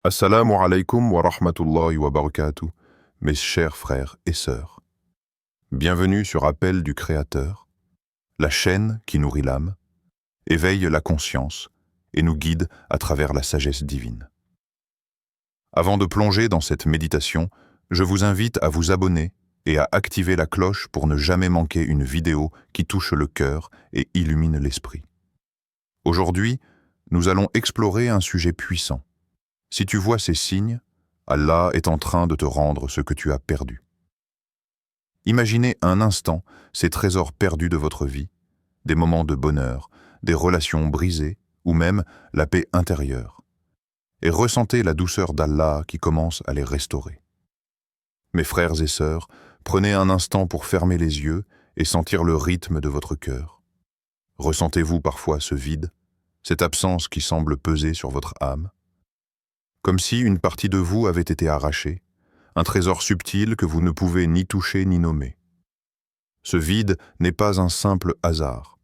Assalamu alaikum wa rahmatullahi wa barakatuh, mes chers frères et sœurs. Bienvenue sur Appel du Créateur, la chaîne qui nourrit l'âme, éveille la conscience et nous guide à travers la sagesse divine. Avant de plonger dans cette méditation, je vous invite à vous abonner et à activer la cloche pour ne jamais manquer une vidéo qui touche le cœur et illumine l'esprit. Aujourd'hui, nous allons explorer un sujet puissant. Si tu vois ces signes, Allah est en train de te rendre ce que tu as perdu. Imaginez un instant ces trésors perdus de votre vie, des moments de bonheur, des relations brisées ou même la paix intérieure. Et ressentez la douceur d'Allah qui commence à les restaurer. Mes frères et sœurs, prenez un instant pour fermer les yeux et sentir le rythme de votre cœur. Ressentez-vous parfois ce vide, cette absence qui semble peser sur votre âme? Comme si une partie de vous avait été arrachée, un trésor subtil que vous ne pouvez ni toucher ni nommer. Ce vide n'est pas un simple hasard.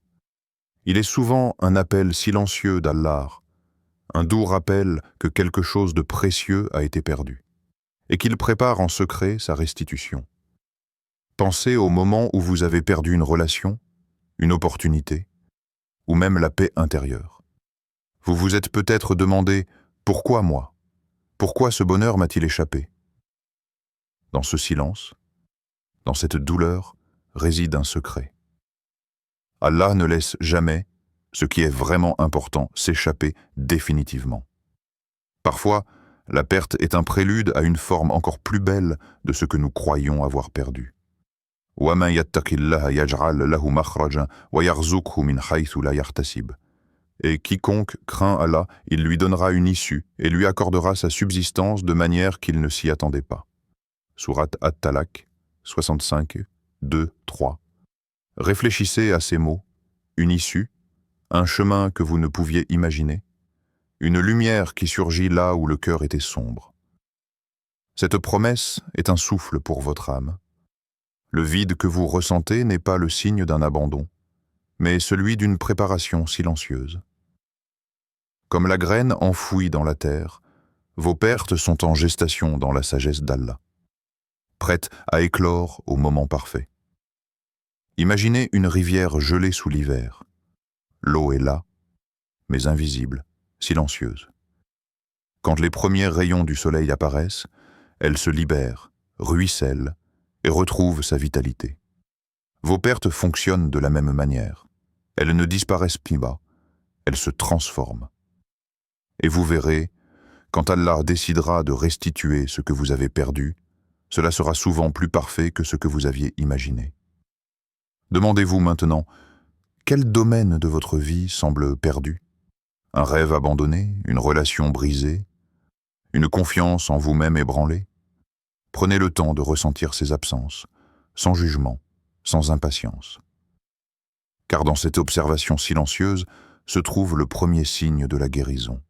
Il est souvent un appel silencieux d'Allah, un doux rappel que quelque chose de précieux a été perdu, et qu'il prépare en secret sa restitution. Pensez au moment où vous avez perdu une relation, une opportunité, ou même la paix intérieure. Vous vous êtes peut-être demandé « Pourquoi moi ? Pourquoi ce bonheur m'a-t-il échappé ?» Dans ce silence, dans cette douleur, réside un secret. Allah ne laisse jamais ce qui est vraiment important s'échapper définitivement. Parfois, la perte est un prélude à une forme encore plus belle de ce que nous croyons avoir perdu. وَمَنْ يَتَّقِ اللَّهَ يَجْعَلْ لَهُ مَخْرَجًا وَيَرْزُقْهُ مِنْ حَيْثُ لَا يَحْتَسِبُ. Et quiconque craint Allah, il lui donnera une issue et lui accordera sa subsistance de manière qu'il ne s'y attendait pas. Sourate At-Talaq, 65, 2, 3. Réfléchissez à ces mots, une issue, un chemin que vous ne pouviez imaginer, une lumière qui surgit là où le cœur était sombre. Cette promesse est un souffle pour votre âme. Le vide que vous ressentez n'est pas le signe d'un abandon, mais celui d'une préparation silencieuse. Comme la graine enfouie dans la terre, vos pertes sont en gestation dans la sagesse d'Allah, prêtes à éclore au moment parfait. Imaginez une rivière gelée sous l'hiver. L'eau est là, mais invisible, silencieuse. Quand les premiers rayons du soleil apparaissent, elle se libère, ruisselle et retrouve sa vitalité. Vos pertes fonctionnent de la même manière. Elles ne disparaissent pas, elles se transforment. Et vous verrez, quand Allah décidera de restituer ce que vous avez perdu, cela sera souvent plus parfait que ce que vous aviez imaginé. Demandez-vous maintenant, quel domaine de votre vie semble perdu? Un rêve abandonné, une relation brisée, une confiance en vous-même ébranlée? Prenez le temps de ressentir ces absences, sans jugement, sans impatience. Car dans cette observation silencieuse se trouve le premier signe de la guérison.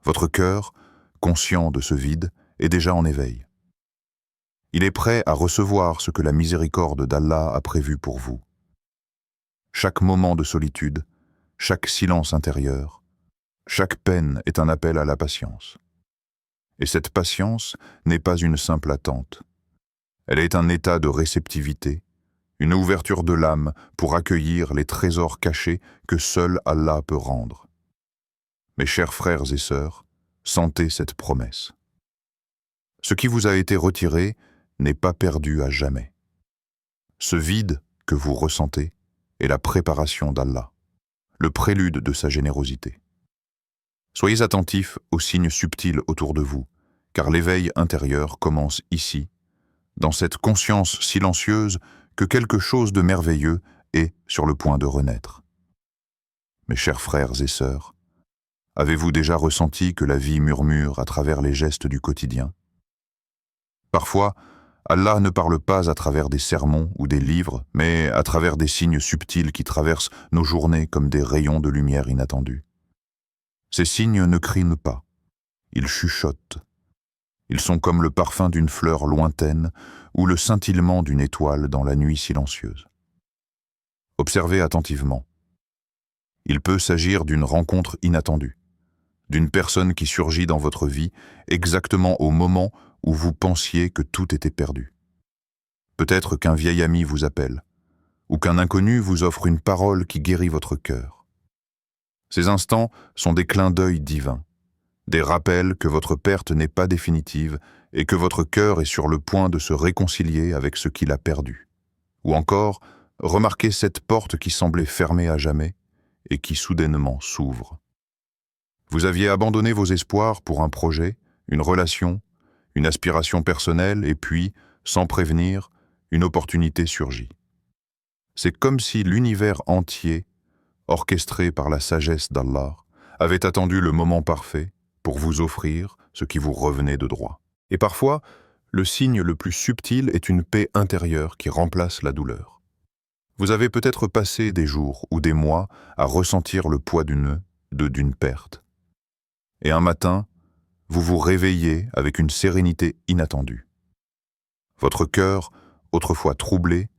Votre cœur, conscient de ce vide, est déjà en éveil. Il est prêt à recevoir ce que la miséricorde d'Allah a prévu pour vous. Chaque moment de solitude, chaque silence intérieur, chaque peine est un appel à la patience. Et cette patience n'est pas une simple attente. Elle est un état de réceptivité, une ouverture de l'âme pour accueillir les trésors cachés que seul Allah peut rendre. Mes chers frères et sœurs, sentez cette promesse. Ce qui vous a été retiré n'est pas perdu à jamais. Ce vide que vous ressentez est la préparation d'Allah, le prélude de sa générosité. Soyez attentifs aux signes subtils autour de vous, car l'éveil intérieur commence ici, dans cette conscience silencieuse que quelque chose de merveilleux est sur le point de renaître. Mes chers frères et sœurs, avez-vous déjà ressenti que la vie murmure à travers les gestes du quotidien? Parfois, Allah ne parle pas à travers des sermons ou des livres, mais à travers des signes subtils qui traversent nos journées comme des rayons de lumière inattendus. Ces signes ne crient pas, ils chuchotent. Ils sont comme le parfum d'une fleur lointaine ou le scintillement d'une étoile dans la nuit silencieuse. Observez attentivement. Il peut s'agir d'une rencontre inattendue, d'une personne qui surgit dans votre vie exactement au moment où vous pensiez que tout était perdu. Peut-être qu'un vieil ami vous appelle, ou qu'un inconnu vous offre une parole qui guérit votre cœur. Ces instants sont des clins d'œil divins, des rappels que votre perte n'est pas définitive et que votre cœur est sur le point de se réconcilier avec ce qu'il a perdu. Ou encore, remarquez cette porte qui semblait fermée à jamais et qui soudainement s'ouvre. Vous aviez abandonné vos espoirs pour un projet, une relation, une aspiration personnelle et puis, sans prévenir, une opportunité surgit. C'est comme si l'univers entier, orchestré par la sagesse d'Allah, avait attendu le moment parfait pour vous offrir ce qui vous revenait de droit. Et parfois, le signe le plus subtil est une paix intérieure qui remplace la douleur. Vous avez peut-être passé des jours ou des mois à ressentir le poids d'une perte. Et un matin, vous vous réveillez avec une sérénité inattendue. Votre cœur, autrefois troublé,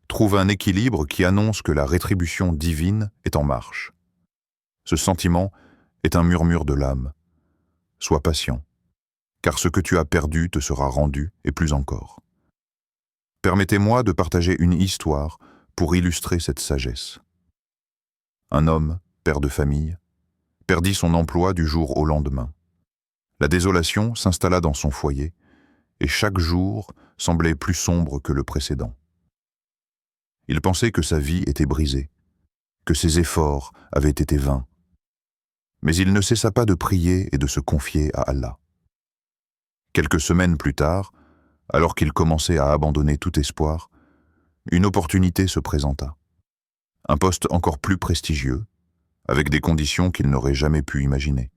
trouve un équilibre qui annonce que la rétribution divine est en marche. Ce sentiment est un murmure de l'âme. Sois patient, car ce que tu as perdu te sera rendu, et plus encore. Permettez-moi de partager une histoire pour illustrer cette sagesse. Un homme, père de famille, perdit son emploi du jour au lendemain. La désolation s'installa dans son foyer, et chaque jour semblait plus sombre que le précédent. Il pensait que sa vie était brisée, que ses efforts avaient été vains. Mais il ne cessa pas de prier et de se confier à Allah. Quelques semaines plus tard, alors qu'il commençait à abandonner tout espoir, une opportunité se présenta. Un poste encore plus prestigieux, avec des conditions qu'il n'aurait jamais pu imaginer.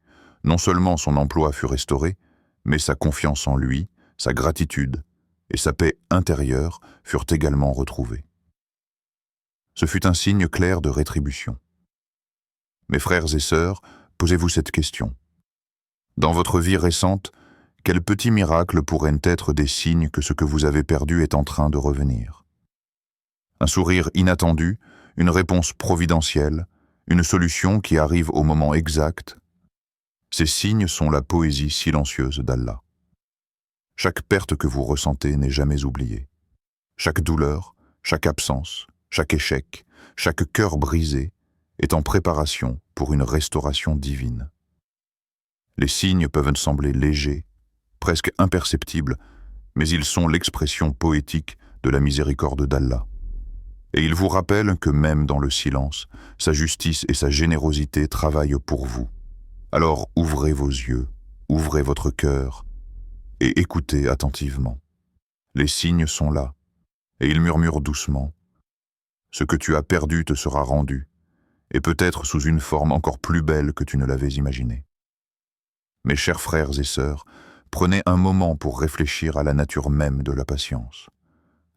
Non seulement son emploi fut restauré, mais sa confiance en lui, sa gratitude et sa paix intérieure furent également retrouvées. Ce fut un signe clair de rétribution. Mes frères et sœurs, posez-vous cette question. Dans votre vie récente, quels petits miracles pourraient être des signes que ce que vous avez perdu est en train de revenir? Un sourire inattendu, une réponse providentielle, une solution qui arrive au moment exact. Ces signes sont la poésie silencieuse d'Allah. Chaque perte que vous ressentez n'est jamais oubliée. Chaque douleur, chaque absence, chaque échec, chaque cœur brisé est en préparation pour une restauration divine. Les signes peuvent sembler légers, presque imperceptibles, mais ils sont l'expression poétique de la miséricorde d'Allah. Et ils vous rappellent que même dans le silence, sa justice et sa générosité travaillent pour vous. Alors ouvrez vos yeux, ouvrez votre cœur et écoutez attentivement. Les signes sont là, et ils murmurent doucement. Ce que tu as perdu te sera rendu, et peut-être sous une forme encore plus belle que tu ne l'avais imaginé. Mes chers frères et sœurs, prenez un moment pour réfléchir à la nature même de la patience.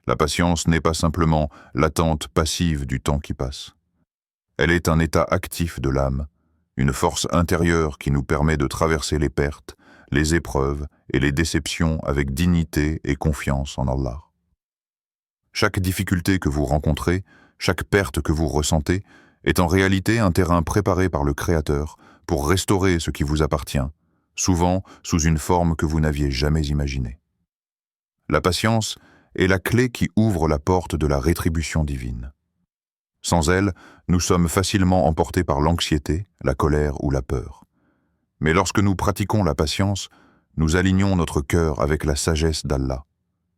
La patience n'est pas simplement l'attente passive du temps qui passe. Elle est un état actif de l'âme, une force intérieure qui nous permet de traverser les pertes, les épreuves et les déceptions avec dignité et confiance en Allah. Chaque difficulté que vous rencontrez, chaque perte que vous ressentez, est en réalité un terrain préparé par le Créateur pour restaurer ce qui vous appartient, souvent sous une forme que vous n'aviez jamais imaginée. La patience est la clé qui ouvre la porte de la rétribution divine. Sans elle, nous sommes facilement emportés par l'anxiété, la colère ou la peur. Mais lorsque nous pratiquons la patience, nous alignons notre cœur avec la sagesse d'Allah,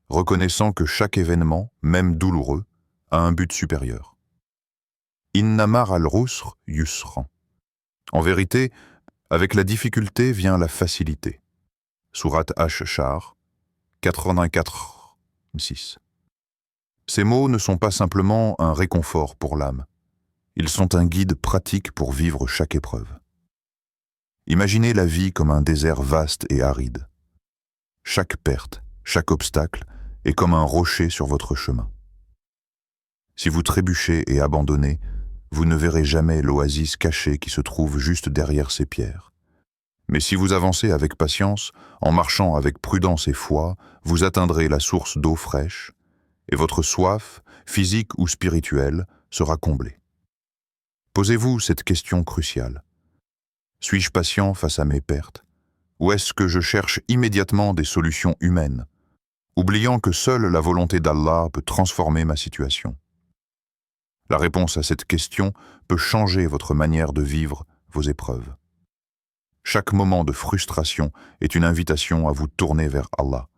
reconnaissant que chaque événement, même douloureux, a un but supérieur. Inna ma'al usri yusran. En vérité, avec la difficulté vient la facilité. Sourate Ash-Shar, 84-6. Ces mots ne sont pas simplement un réconfort pour l'âme. Ils sont un guide pratique pour vivre chaque épreuve. Imaginez la vie comme un désert vaste et aride. Chaque perte, chaque obstacle est comme un rocher sur votre chemin. Si vous trébuchez et abandonnez, vous ne verrez jamais l'oasis cachée qui se trouve juste derrière ces pierres. Mais si vous avancez avec patience, en marchant avec prudence et foi, vous atteindrez la source d'eau fraîche, et votre soif, physique ou spirituelle, sera comblée. Posez-vous cette question cruciale. Suis-je patient face à mes pertes? Ou est-ce que je cherche immédiatement des solutions humaines, oubliant que seule la volonté d'Allah peut transformer ma situation? La réponse à cette question peut changer votre manière de vivre vos épreuves. Chaque moment de frustration est une invitation à vous tourner vers Allah,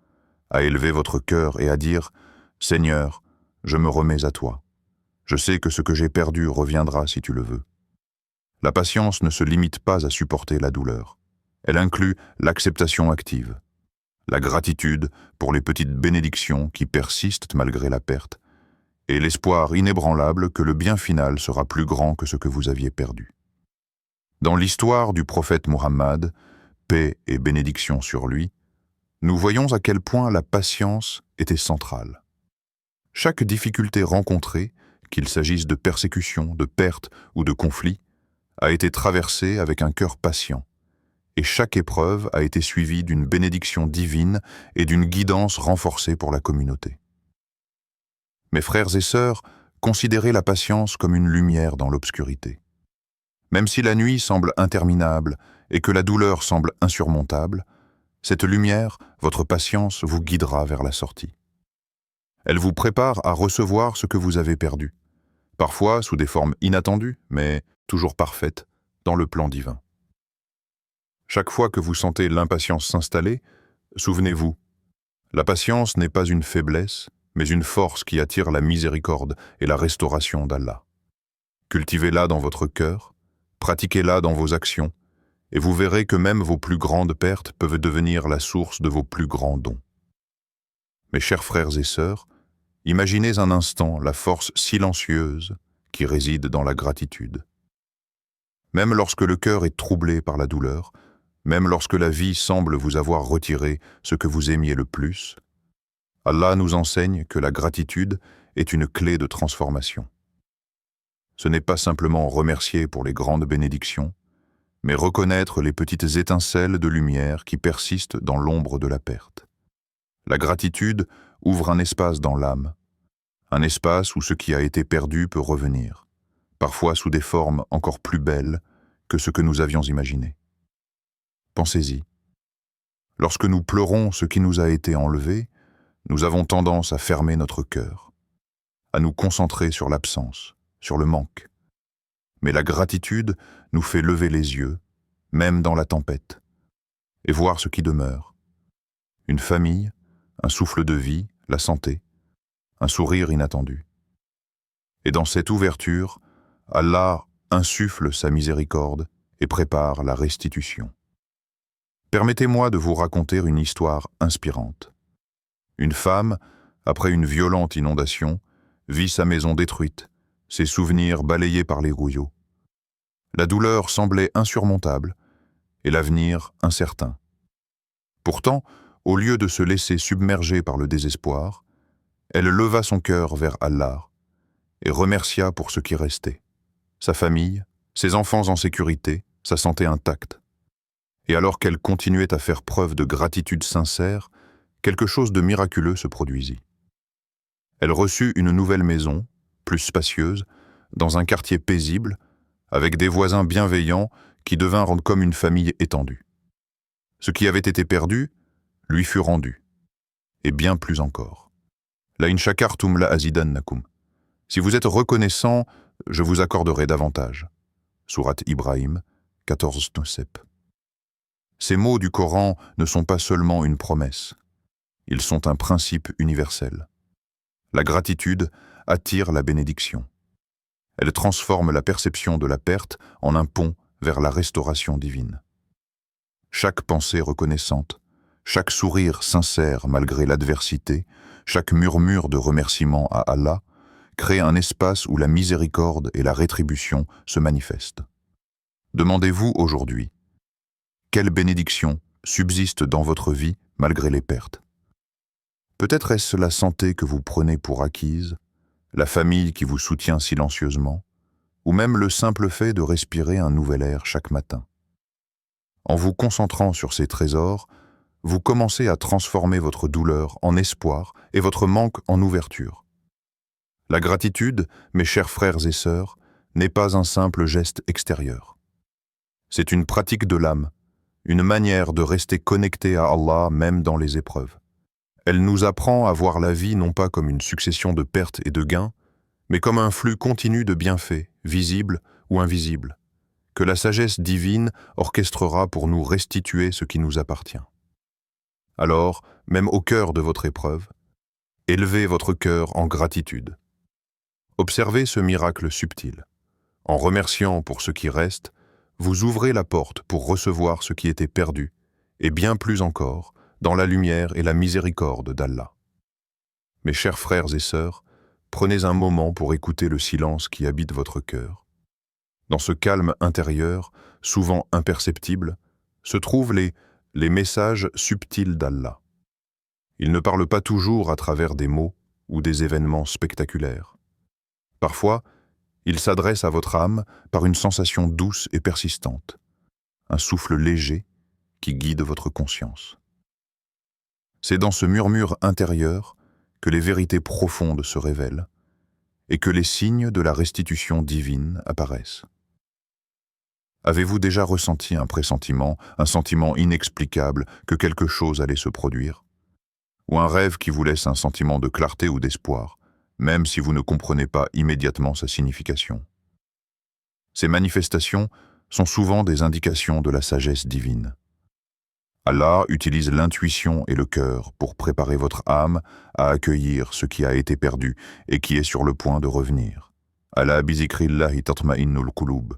à élever votre cœur et à dire « Seigneur, je me remets à toi. Je sais que ce que j'ai perdu reviendra si tu le veux. » La patience ne se limite pas à supporter la douleur. Elle inclut l'acceptation active, la gratitude pour les petites bénédictions qui persistent malgré la perte, et l'espoir inébranlable que le bien final sera plus grand que ce que vous aviez perdu. Dans l'histoire du prophète Muhammad, paix et bénédiction sur lui, nous voyons à quel point la patience était centrale. Chaque difficulté rencontrée, qu'il s'agisse de persécution, de perte ou de conflit, a été traversée avec un cœur patient, et chaque épreuve a été suivie d'une bénédiction divine et d'une guidance renforcée pour la communauté. Mes frères et sœurs, considérez la patience comme une lumière dans l'obscurité. Même si la nuit semble interminable et que la douleur semble insurmontable, cette lumière, votre patience, vous guidera vers la sortie. Elle vous prépare à recevoir ce que vous avez perdu, parfois sous des formes inattendues, mais toujours parfaites, dans le plan divin. Chaque fois que vous sentez l'impatience s'installer, souvenez-vous, la patience n'est pas une faiblesse, mais une force qui attire la miséricorde et la restauration d'Allah. Cultivez-la dans votre cœur, pratiquez-la dans vos actions, et vous verrez que même vos plus grandes pertes peuvent devenir la source de vos plus grands dons. Mes chers frères et sœurs, imaginez un instant la force silencieuse qui réside dans la gratitude. Même lorsque le cœur est troublé par la douleur, même lorsque la vie semble vous avoir retiré ce que vous aimiez le plus, Allah nous enseigne que la gratitude est une clé de transformation. Ce n'est pas simplement remercier pour les grandes bénédictions, mais reconnaître les petites étincelles de lumière qui persistent dans l'ombre de la perte. La gratitude ouvre un espace dans l'âme, un espace où ce qui a été perdu peut revenir, parfois sous des formes encore plus belles que ce que nous avions imaginé. Pensez-y. Lorsque nous pleurons ce qui nous a été enlevé, nous avons tendance à fermer notre cœur, à nous concentrer sur l'absence, sur le manque. Mais la gratitude nous fait lever les yeux, même dans la tempête, et voir ce qui demeure. Une famille, un souffle de vie, la santé, un sourire inattendu. Et dans cette ouverture, Allah insuffle sa miséricorde et prépare la restitution. Permettez-moi de vous raconter une histoire inspirante. Une femme, après une violente inondation, vit sa maison détruite, ses souvenirs balayés par les rouilleaux. La douleur semblait insurmontable et l'avenir incertain. Pourtant, au lieu de se laisser submerger par le désespoir, elle leva son cœur vers Allah et remercia pour ce qui restait, sa famille, ses enfants en sécurité, sa santé intacte. Et alors qu'elle continuait à faire preuve de gratitude sincère, quelque chose de miraculeux se produisit. Elle reçut une nouvelle maison, plus spacieuse, dans un quartier paisible, avec des voisins bienveillants qui devinrent comme une famille étendue. Ce qui avait été perdu lui fut rendu, et bien plus encore. La in shakartum la azidannakum. Si vous êtes reconnaissant, je vous accorderai davantage. Sourate Ibrahim, 14 Nosep. Ces mots du Coran ne sont pas seulement une promesse, ils sont un principe universel. La gratitude attire la bénédiction. Elle transforme la perception de la perte en un pont vers la restauration divine. Chaque pensée reconnaissante, chaque sourire sincère malgré l'adversité, chaque murmure de remerciement à Allah crée un espace où la miséricorde et la rétribution se manifestent. Demandez-vous aujourd'hui, quelle bénédiction subsiste dans votre vie malgré les pertes? Peut-être est-ce la santé que vous prenez pour acquise, la famille qui vous soutient silencieusement, ou même le simple fait de respirer un nouvel air chaque matin. En vous concentrant sur ces trésors, vous commencez à transformer votre douleur en espoir et votre manque en ouverture. La gratitude, mes chers frères et sœurs, n'est pas un simple geste extérieur. C'est une pratique de l'âme, une manière de rester connecté à Allah même dans les épreuves. Elle nous apprend à voir la vie non pas comme une succession de pertes et de gains, mais comme un flux continu de bienfaits, visibles ou invisibles, que la sagesse divine orchestrera pour nous restituer ce qui nous appartient. Alors, même au cœur de votre épreuve, élevez votre cœur en gratitude. Observez ce miracle subtil. En remerciant pour ce qui reste, vous ouvrez la porte pour recevoir ce qui était perdu, et bien plus encore, dans la lumière et la miséricorde d'Allah. Mes chers frères et sœurs, prenez un moment pour écouter le silence qui habite votre cœur. Dans ce calme intérieur, souvent imperceptible, se trouvent les messages subtils d'Allah. Il ne parle pas toujours à travers des mots ou des événements spectaculaires. Parfois, il s'adresse à votre âme par une sensation douce et persistante, un souffle léger qui guide votre conscience. C'est dans ce murmure intérieur que les vérités profondes se révèlent et que les signes de la restitution divine apparaissent. Avez-vous déjà ressenti un pressentiment, un sentiment inexplicable que quelque chose allait se produire? Ou un rêve qui vous laisse un sentiment de clarté ou d'espoir, même si vous ne comprenez pas immédiatement sa signification? Ces manifestations sont souvent des indications de la sagesse divine. Allah utilise l'intuition et le cœur pour préparer votre âme à accueillir ce qui a été perdu et qui est sur le point de revenir. Ala bizikrillahi tatma'innul qulub.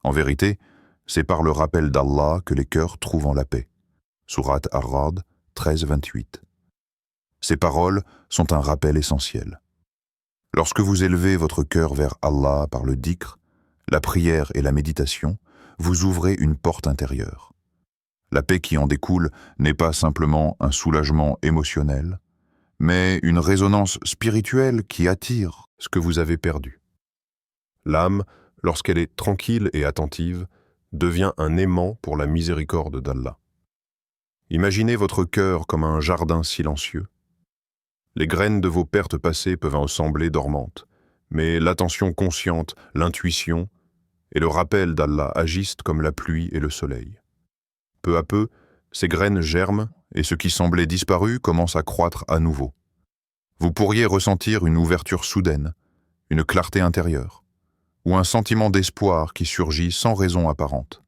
En vérité, c'est par le rappel d'Allah que les cœurs trouvent en la paix. Sourate Ar-Ra'd 13-28. Ces paroles sont un rappel essentiel. Lorsque vous élevez votre cœur vers Allah par le dhikr, la prière et la méditation, vous ouvrez une porte intérieure. La paix qui en découle n'est pas simplement un soulagement émotionnel, mais une résonance spirituelle qui attire ce que vous avez perdu. L'âme, lorsqu'elle est tranquille et attentive, devient un aimant pour la miséricorde d'Allah. Imaginez votre cœur comme un jardin silencieux. Les graines de vos pertes passées peuvent en sembler dormantes, mais l'attention consciente, l'intuition et le rappel d'Allah agissent comme la pluie et le soleil. Peu à peu, ces graines germent et ce qui semblait disparu commence à croître à nouveau. Vous pourriez ressentir une ouverture soudaine, une clarté intérieure, ou un sentiment d'espoir qui surgit sans raison apparente.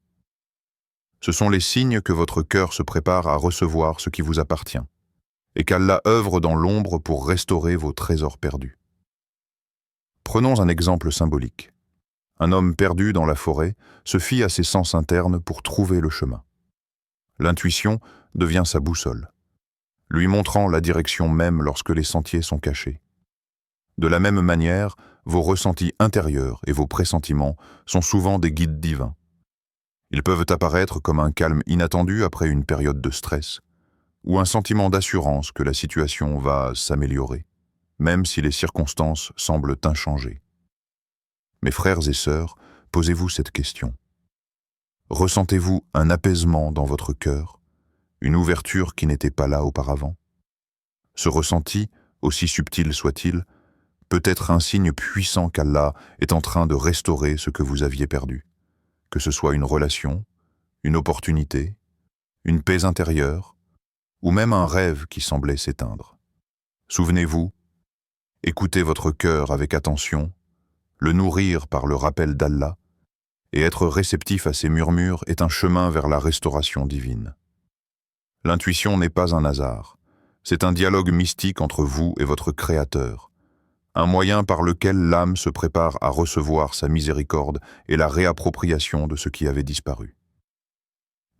Ce sont les signes que votre cœur se prépare à recevoir ce qui vous appartient, et qu'Allah œuvre dans l'ombre pour restaurer vos trésors perdus. Prenons un exemple symbolique. Un homme perdu dans la forêt se fie à ses sens internes pour trouver le chemin. L'intuition devient sa boussole, lui montrant la direction même lorsque les sentiers sont cachés. De la même manière, vos ressentis intérieurs et vos pressentiments sont souvent des guides divins. Ils peuvent apparaître comme un calme inattendu après une période de stress, ou un sentiment d'assurance que la situation va s'améliorer, même si les circonstances semblent inchangées. Mes frères et sœurs, posez-vous cette question. Ressentez-vous un apaisement dans votre cœur, une ouverture qui n'était pas là auparavant? Ce ressenti, aussi subtil soit-il, peut être un signe puissant qu'Allah est en train de restaurer ce que vous aviez perdu, que ce soit une relation, une opportunité, une paix intérieure, ou même un rêve qui semblait s'éteindre. Souvenez-vous, écoutez votre cœur avec attention, le nourrir par le rappel d'Allah, et être réceptif à ses murmures est un chemin vers la restauration divine. L'intuition n'est pas un hasard, c'est un dialogue mystique entre vous et votre Créateur, un moyen par lequel l'âme se prépare à recevoir sa miséricorde et la réappropriation de ce qui avait disparu.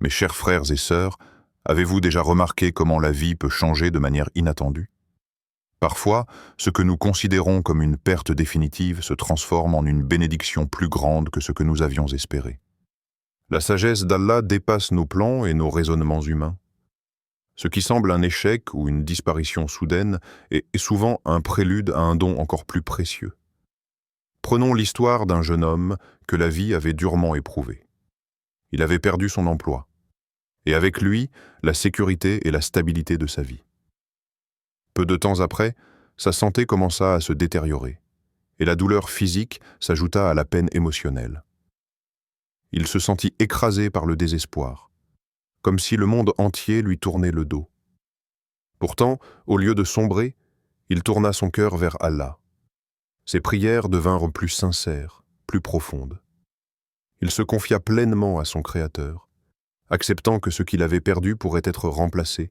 Mes chers frères et sœurs, avez-vous déjà remarqué comment la vie peut changer de manière inattendue? Parfois, ce que nous considérons comme une perte définitive se transforme en une bénédiction plus grande que ce que nous avions espéré. La sagesse d'Allah dépasse nos plans et nos raisonnements humains. Ce qui semble un échec ou une disparition soudaine est souvent un prélude à un don encore plus précieux. Prenons l'histoire d'un jeune homme que la vie avait durement éprouvé. Il avait perdu son emploi, et avec lui, la sécurité et la stabilité de sa vie. Peu de temps après, sa santé commença à se détériorer, et la douleur physique s'ajouta à la peine émotionnelle. Il se sentit écrasé par le désespoir, comme si le monde entier lui tournait le dos. Pourtant, au lieu de sombrer, il tourna son cœur vers Allah. Ses prières devinrent plus sincères, plus profondes. Il se confia pleinement à son Créateur, acceptant que ce qu'il avait perdu pourrait être remplacé,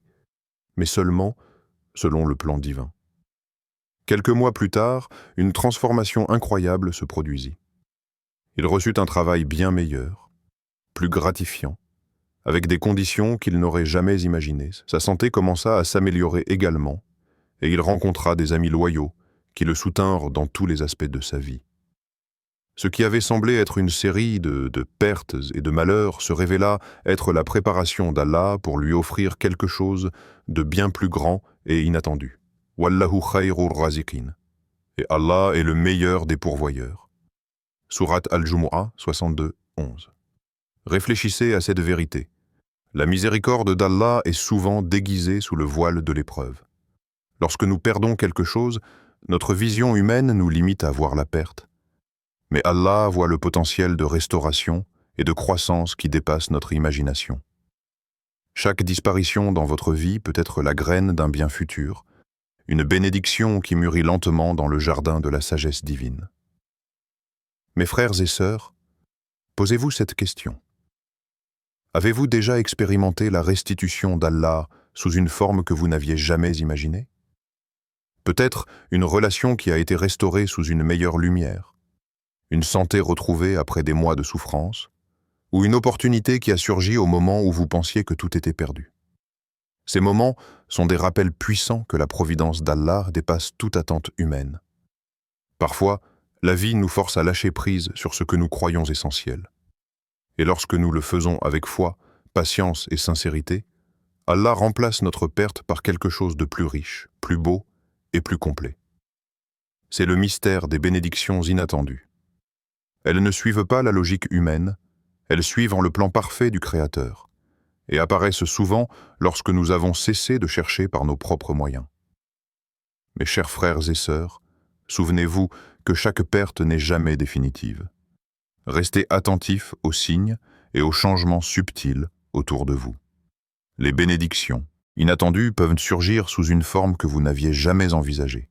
mais seulement selon le plan divin. Quelques mois plus tard, une transformation incroyable se produisit. Il reçut un travail bien meilleur, plus gratifiant, avec des conditions qu'il n'aurait jamais imaginées. Sa santé commença à s'améliorer également, et il rencontra des amis loyaux qui le soutinrent dans tous les aspects de sa vie. Ce qui avait semblé être une série de pertes et de malheurs se révéla être la préparation d'Allah pour lui offrir quelque chose de bien plus grand et inattendu. Wallahu khayrur raziqin. Et Allah est le meilleur des pourvoyeurs. Surat Al-Jumu'ah 62, 11. Réfléchissez à cette vérité. La miséricorde d'Allah est souvent déguisée sous le voile de l'épreuve. Lorsque nous perdons quelque chose, notre vision humaine nous limite à voir la perte. Mais Allah voit le potentiel de restauration et de croissance qui dépasse notre imagination. Chaque disparition dans votre vie peut être la graine d'un bien futur, une bénédiction qui mûrit lentement dans le jardin de la sagesse divine. Mes frères et sœurs, posez-vous cette question. Avez-vous déjà expérimenté la restitution d'Allah sous une forme que vous n'aviez jamais imaginée? Peut-être une relation qui a été restaurée sous une meilleure lumière, une santé retrouvée après des mois de souffrance, ou une opportunité qui a surgi au moment où vous pensiez que tout était perdu. Ces moments sont des rappels puissants que la providence d'Allah dépasse toute attente humaine. Parfois, la vie nous force à lâcher prise sur ce que nous croyons essentiel. Et lorsque nous le faisons avec foi, patience et sincérité, Allah remplace notre perte par quelque chose de plus riche, plus beau et plus complet. C'est le mystère des bénédictions inattendues. Elles ne suivent pas la logique humaine, elles suivent le plan parfait du Créateur, et apparaissent souvent lorsque nous avons cessé de chercher par nos propres moyens. Mes chers frères et sœurs, souvenez-vous que chaque perte n'est jamais définitive. Restez attentifs aux signes et aux changements subtils autour de vous. Les bénédictions inattendues peuvent surgir sous une forme que vous n'aviez jamais envisagée,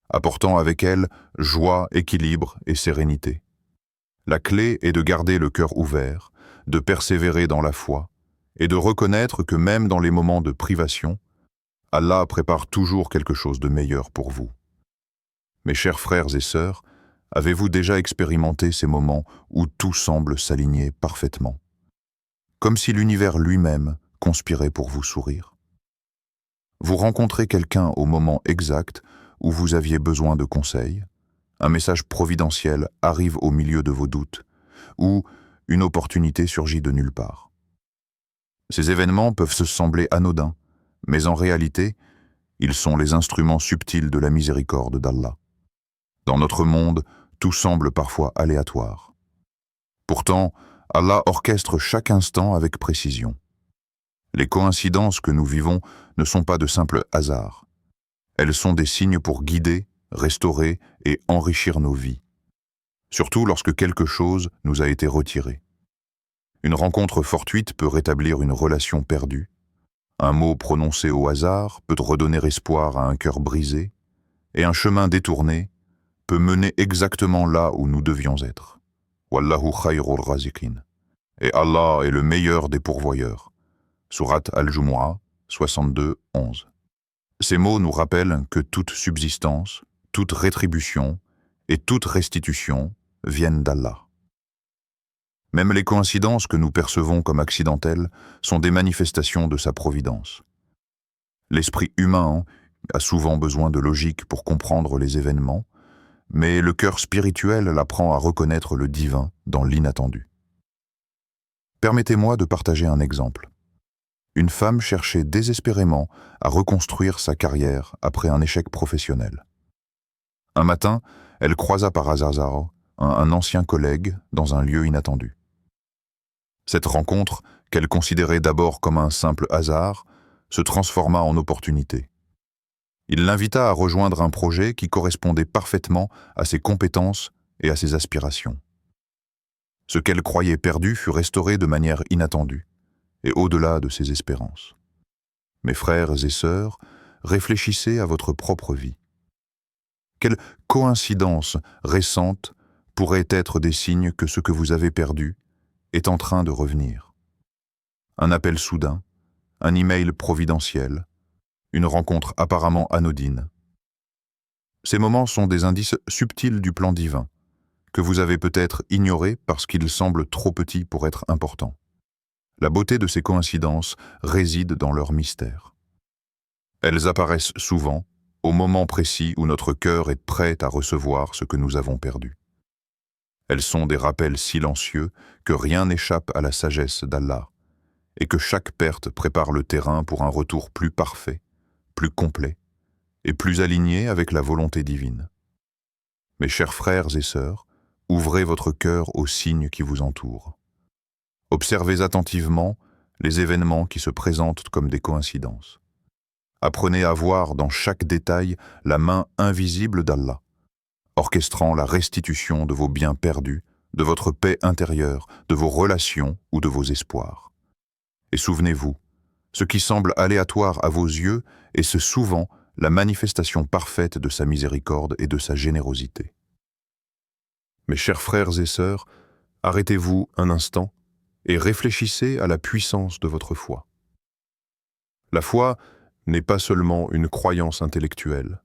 apportant avec elles joie, équilibre et sérénité. La clé est de garder le cœur ouvert, de persévérer dans la foi et de reconnaître que même dans les moments de privation, Allah prépare toujours quelque chose de meilleur pour vous. Mes chers frères et sœurs, avez-vous déjà expérimenté ces moments où tout semble s'aligner parfaitement, comme si l'univers lui-même conspirait pour vous sourire? Vous rencontrez quelqu'un au moment exact où vous aviez besoin de conseils, un message providentiel arrive au milieu de vos doutes, ou une opportunité surgit de nulle part. Ces événements peuvent se sembler anodins, mais en réalité, ils sont les instruments subtils de la miséricorde d'Allah. Dans notre monde, tout semble parfois aléatoire. Pourtant, Allah orchestre chaque instant avec précision. Les coïncidences que nous vivons ne sont pas de simples hasards. Elles sont des signes pour guider, restaurer et enrichir nos vies. Surtout lorsque quelque chose nous a été retiré. Une rencontre fortuite peut rétablir une relation perdue. Un mot prononcé au hasard peut redonner espoir à un cœur brisé. Et un chemin détourné peut mener exactement là où nous devions être. Wallahu khayrur raziqin. Et Allah est le meilleur des pourvoyeurs. Surat Al-Jumu'ah 62, 11. Ces mots nous rappellent que toute subsistance, toute rétribution et toute restitution viennent d'Allah. Même les coïncidences que nous percevons comme accidentelles sont des manifestations de sa providence. L'esprit humain a souvent besoin de logique pour comprendre les événements, mais le cœur spirituel l'apprend à reconnaître le divin dans l'inattendu. Permettez-moi de partager un exemple. Une femme cherchait désespérément à reconstruire sa carrière après un échec professionnel. Un matin, elle croisa par hasard un ancien collègue dans un lieu inattendu. Cette rencontre, qu'elle considérait d'abord comme un simple hasard, se transforma en opportunité. Il l'invita à rejoindre un projet qui correspondait parfaitement à ses compétences et à ses aspirations. Ce qu'elle croyait perdu fut restauré de manière inattendue et au-delà de ses espérances. Mes frères et sœurs, réfléchissez à votre propre vie. Quelle coïncidence récente pourrait être des signes que ce que vous avez perdu est en train de revenir? Un appel soudain, un email providentiel, une rencontre apparemment anodine. Ces moments sont des indices subtils du plan divin, que vous avez peut-être ignorés parce qu'ils semblent trop petits pour être importants. La beauté de ces coïncidences réside dans leur mystère. Elles apparaissent souvent, au moment précis où notre cœur est prêt à recevoir ce que nous avons perdu. Elles sont des rappels silencieux que rien n'échappe à la sagesse d'Allah et que chaque perte prépare le terrain pour un retour plus parfait, plus complet et plus aligné avec la volonté divine. Mes chers frères et sœurs, ouvrez votre cœur aux signes qui vous entourent. Observez attentivement les événements qui se présentent comme des coïncidences. Apprenez à voir dans chaque détail la main invisible d'Allah, orchestrant la restitution de vos biens perdus, de votre paix intérieure, de vos relations ou de vos espoirs. Et souvenez-vous, ce qui semble aléatoire à vos yeux est souvent la manifestation parfaite de sa miséricorde et de sa générosité. Mes chers frères et sœurs, arrêtez-vous un instant et réfléchissez à la puissance de votre foi. La foi n'est pas seulement une croyance intellectuelle,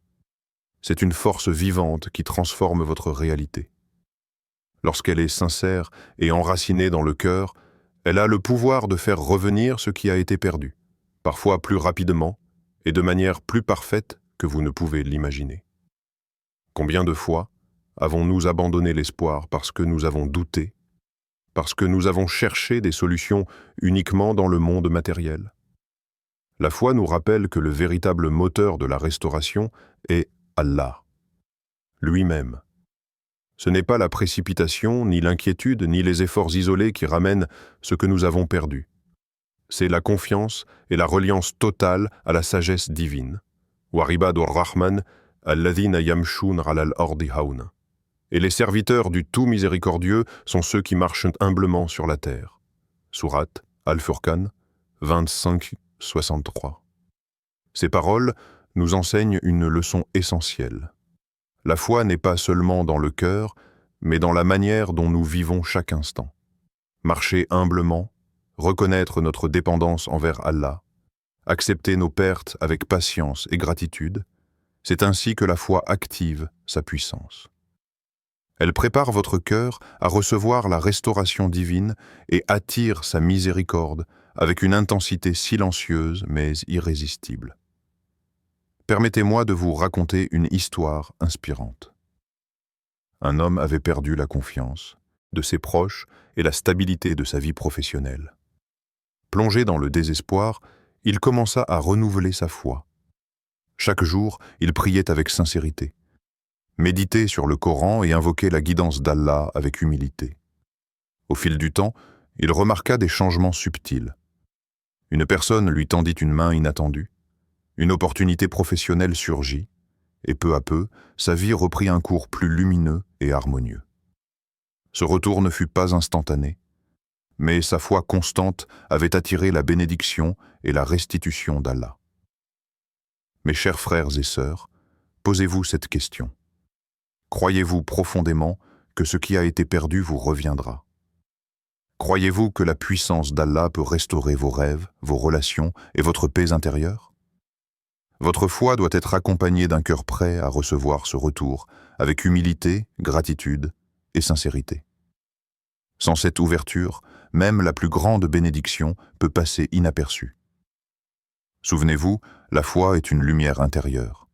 c'est une force vivante qui transforme votre réalité. Lorsqu'elle est sincère et enracinée dans le cœur, elle a le pouvoir de faire revenir ce qui a été perdu, parfois plus rapidement et de manière plus parfaite que vous ne pouvez l'imaginer. Combien de fois avons-nous abandonné l'espoir parce que nous avons douté, parce que nous avons cherché des solutions uniquement dans le monde matériel? La foi nous rappelle que le véritable moteur de la restauration est Allah, lui-même. Ce n'est pas la précipitation, ni l'inquiétude, ni les efforts isolés qui ramènent ce que nous avons perdu. C'est la confiance et la reliance totale à la sagesse divine. Waribadur Rahman, alladhina yamshun alal ardi hauna. Et les serviteurs du tout miséricordieux sont ceux qui marchent humblement sur la terre. Sourate Al-Furqan 25-63. Ces paroles nous enseignent une leçon essentielle. La foi n'est pas seulement dans le cœur, mais dans la manière dont nous vivons chaque instant. Marcher humblement, reconnaître notre dépendance envers Allah, accepter nos pertes avec patience et gratitude, c'est ainsi que la foi active sa puissance. Elle prépare votre cœur à recevoir la restauration divine et attire sa miséricorde avec une intensité silencieuse mais irrésistible. Permettez-moi de vous raconter une histoire inspirante. Un homme avait perdu la confiance de ses proches et la stabilité de sa vie professionnelle. Plongé dans le désespoir, il commença à renouveler sa foi. Chaque jour, il priait avec sincérité, méditait sur le Coran et invoquait la guidance d'Allah avec humilité. Au fil du temps, il remarqua des changements subtils. Une personne lui tendit une main inattendue, une opportunité professionnelle surgit, et peu à peu, sa vie reprit un cours plus lumineux et harmonieux. Ce retour ne fut pas instantané, mais sa foi constante avait attiré la bénédiction et la restitution d'Allah. Mes chers frères et sœurs, posez-vous cette question. Croyez-vous profondément que ce qui a été perdu vous reviendra? Croyez-vous que la puissance d'Allah peut restaurer vos rêves, vos relations et votre paix intérieure? Votre foi doit être accompagnée d'un cœur prêt à recevoir ce retour, avec humilité, gratitude et sincérité. Sans cette ouverture, même la plus grande bénédiction peut passer inaperçue. Souvenez-vous, la foi est une lumière intérieure.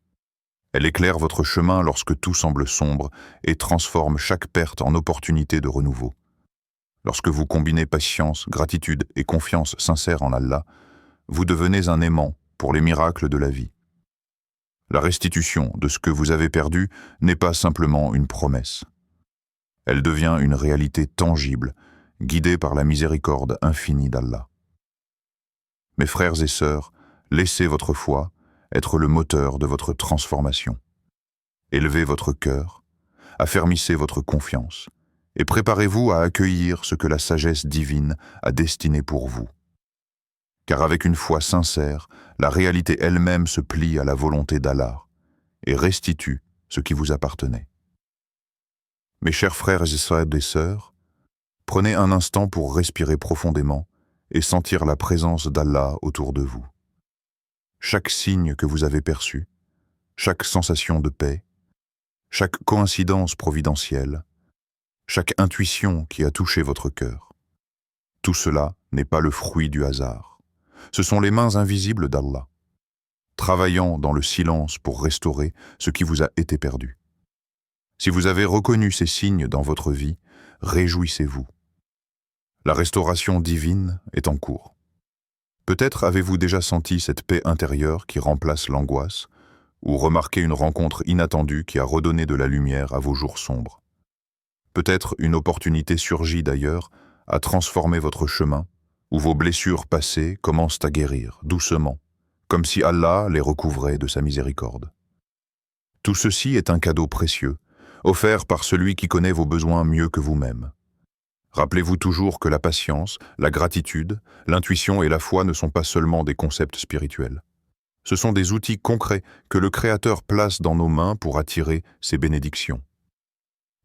Elle éclaire votre chemin lorsque tout semble sombre et transforme chaque perte en opportunité de renouveau. Lorsque vous combinez patience, gratitude et confiance sincère en Allah, vous devenez un aimant pour les miracles de la vie. La restitution de ce que vous avez perdu n'est pas simplement une promesse. Elle devient une réalité tangible, guidée par la miséricorde infinie d'Allah. Mes frères et sœurs, laissez votre foi être le moteur de votre transformation. Élevez votre cœur, affermissez votre confiance et préparez-vous à accueillir ce que la sagesse divine a destiné pour vous. Car avec une foi sincère, la réalité elle-même se plie à la volonté d'Allah et restitue ce qui vous appartenait. Mes chers frères et sœurs, prenez un instant pour respirer profondément et sentir la présence d'Allah autour de vous. Chaque signe que vous avez perçu, chaque sensation de paix, chaque coïncidence providentielle, chaque intuition qui a touché votre cœur, tout cela n'est pas le fruit du hasard. Ce sont les mains invisibles d'Allah, travaillant dans le silence pour restaurer ce qui vous a été perdu. Si vous avez reconnu ces signes dans votre vie, réjouissez-vous. La restauration divine est en cours. Peut-être avez-vous déjà senti cette paix intérieure qui remplace l'angoisse, ou remarqué une rencontre inattendue qui a redonné de la lumière à vos jours sombres. Peut-être une opportunité surgit d'ailleurs à transformer votre chemin, où vos blessures passées commencent à guérir doucement, comme si Allah les recouvrait de sa miséricorde. Tout ceci est un cadeau précieux, offert par celui qui connaît vos besoins mieux que vous-même. Rappelez-vous toujours que la patience, la gratitude, l'intuition et la foi ne sont pas seulement des concepts spirituels. Ce sont des outils concrets que le Créateur place dans nos mains pour attirer ses bénédictions.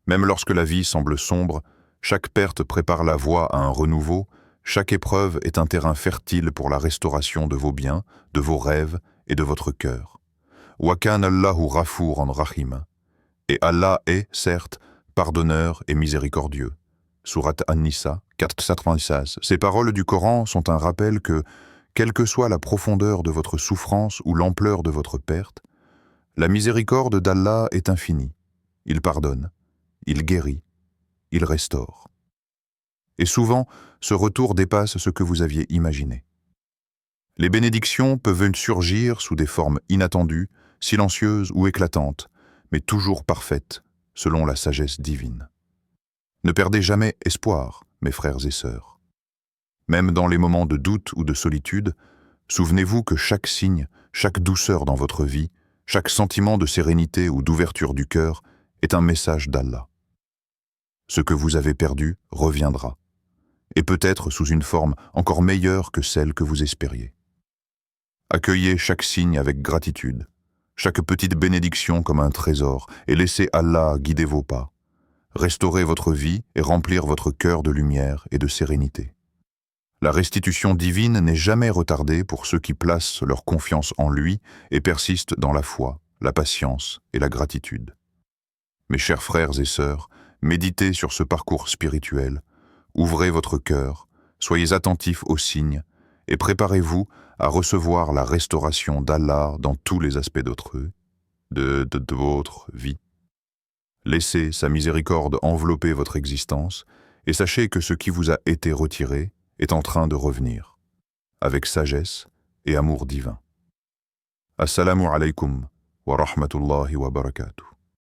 Même lorsque la vie semble sombre, chaque perte prépare la voie à un renouveau, chaque épreuve est un terrain fertile pour la restauration de vos biens, de vos rêves et de votre cœur. Wa kana Allahu ghafouran rahim. Et Allah est, certes, pardonneur et miséricordieux. Sourate An-Nisa 496. Ces paroles du Coran sont un rappel que, quelle que soit la profondeur de votre souffrance ou l'ampleur de votre perte, la miséricorde d'Allah est infinie. Il pardonne, il guérit, il restaure. Et souvent, ce retour dépasse ce que vous aviez imaginé. Les bénédictions peuvent surgir sous des formes inattendues, silencieuses ou éclatantes, mais toujours parfaites, selon la sagesse divine. Ne perdez jamais espoir, mes frères et sœurs. Même dans les moments de doute ou de solitude, souvenez-vous que chaque signe, chaque douceur dans votre vie, chaque sentiment de sérénité ou d'ouverture du cœur est un message d'Allah. Ce que vous avez perdu reviendra, et peut-être sous une forme encore meilleure que celle que vous espériez. Accueillez chaque signe avec gratitude, chaque petite bénédiction comme un trésor, et laissez Allah guider vos pas. Restaurez votre vie et remplir votre cœur de lumière et de sérénité. La restitution divine n'est jamais retardée pour ceux qui placent leur confiance en lui et persistent dans la foi, la patience et la gratitude. Mes chers frères et sœurs, méditez sur ce parcours spirituel, ouvrez votre cœur, soyez attentifs aux signes et préparez-vous à recevoir la restauration d'Allah dans tous les aspects de votre vie. Laissez sa miséricorde envelopper votre existence et sachez que ce qui vous a été retiré est en train de revenir, avec sagesse et amour divin. Assalamu alaikum wa rahmatullahi wa barakatuh.